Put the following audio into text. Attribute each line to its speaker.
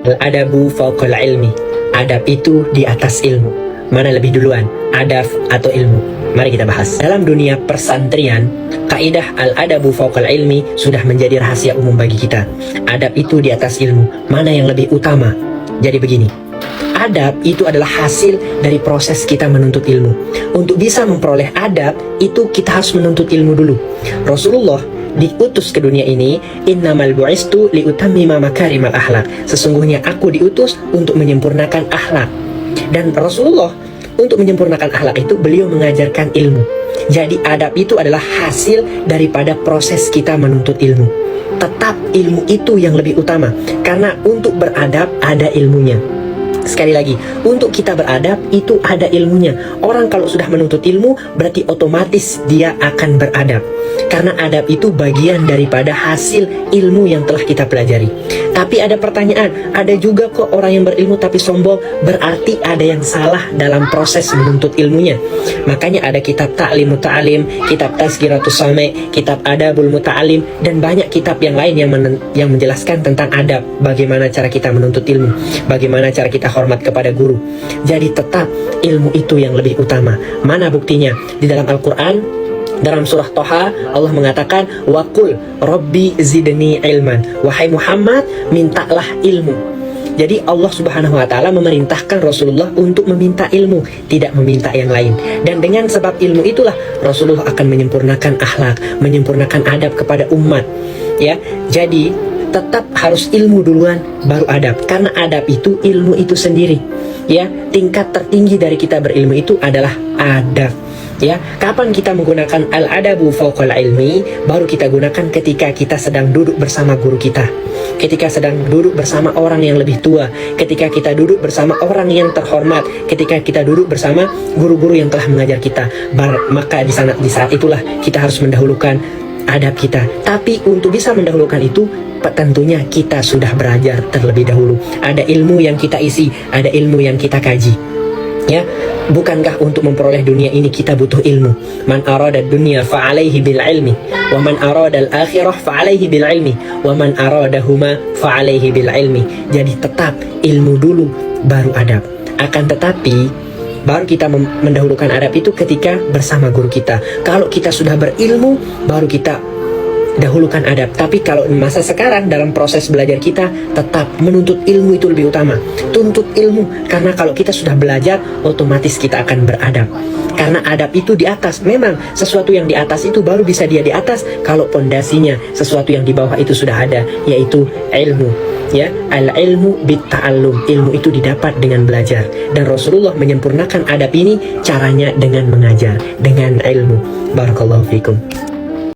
Speaker 1: Al-adabu fauqal ilmi. Adab itu di atas ilmu. Mana lebih duluan, adab atau ilmu? Mari kita bahas. Dalam dunia persantrian, kaidah al-adabu fauqal ilmi sudah menjadi rahasia umum bagi kita. Adab itu di atas ilmu. Mana yang lebih utama? Jadi begini, adab itu adalah hasil dari proses kita menuntut ilmu. Untuk bisa memperoleh adab, itu kita harus menuntut ilmu dulu. Rasulullah diutus ke dunia ini, innamal bu'istu liutammima makarimal akhlak. Sesungguhnya aku diutus untuk menyempurnakan akhlak. Dan Rasulullah untuk menyempurnakan akhlak itu beliau mengajarkan ilmu. Jadi adab itu adalah hasil daripada proses kita menuntut ilmu. Tetap ilmu itu yang lebih utama, karena untuk beradab ada ilmunya. Sekali lagi, untuk kita beradab itu ada ilmunya. Orang kalau sudah menuntut ilmu berarti otomatis dia akan beradab. Karena adab itu bagian daripada hasil ilmu yang telah kita pelajari. Tapi ada pertanyaan, ada juga kok orang yang berilmu tapi sombong, berarti ada yang salah dalam proses menuntut ilmunya. Makanya ada kitab Ta'lim Muta'alim, kitab Tazkiratus Sami, kitab Adabul Muta'alim, dan banyak kitab yang lain yang menjelaskan tentang adab. Bagaimana cara kita menuntut ilmu, bagaimana cara kita hormat kepada guru. Jadi tetap ilmu itu yang lebih utama. Mana buktinya? Di dalam Al-Quran, dalam surah Toha, Allah mengatakan, Waqul Rabbi zidni ilman. Wahai Muhammad, mintalah ilmu. Jadi Allah subhanahu wa ta'ala memerintahkan Rasulullah untuk meminta ilmu, tidak meminta yang lain. Dan dengan sebab ilmu itulah Rasulullah akan menyempurnakan akhlak, menyempurnakan adab kepada umat. Ya, jadi tetap harus ilmu duluan baru adab, karena adab itu ilmu itu sendiri. Ya, tingkat tertinggi dari kita berilmu itu adalah adab. Ya, kapan kita menggunakan al-adabu fauqal ilmi? Baru kita gunakan ketika kita sedang duduk bersama guru kita, ketika sedang duduk bersama orang yang lebih tua, ketika kita duduk bersama orang yang terhormat, ketika kita duduk bersama guru-guru yang telah mengajar kita. Maka di saat itulah kita harus mendahulukan adab kita. Tapi untuk bisa mendahulukan itu, tentunya kita sudah belajar terlebih dahulu. Ada ilmu yang kita isi, ada ilmu yang kita kaji. Ya, bukankah untuk memperoleh dunia ini kita butuh ilmu? Man arada dunya fa'alaihi bil ilmi, wa man arada al-akhirah fa'alaihi bil ilmi, wa man aradahuma fa'alaihi bil ilmi. Jadi tetap ilmu dulu baru adab. Akan tetapi baru kita mendahulukan adab itu ketika bersama guru kita. Kalau kita sudah berilmu, baru kita dahulukan adab. Tapi kalau masa sekarang dalam proses belajar kita, tetap menuntut ilmu itu lebih utama. Tuntut ilmu, karena kalau kita sudah belajar, otomatis kita akan beradab. Karena adab itu di atas. Memang sesuatu yang di atas itu baru bisa dia di atas kalau pondasinya sesuatu yang di bawah itu sudah ada, yaitu ilmu. Ya, al-ilmu bit-ta'allum. Ilmu itu didapat dengan belajar. Dan Rasulullah menyempurnakan adab ini caranya dengan mengajar, dengan ilmu. Barakallahu fikum.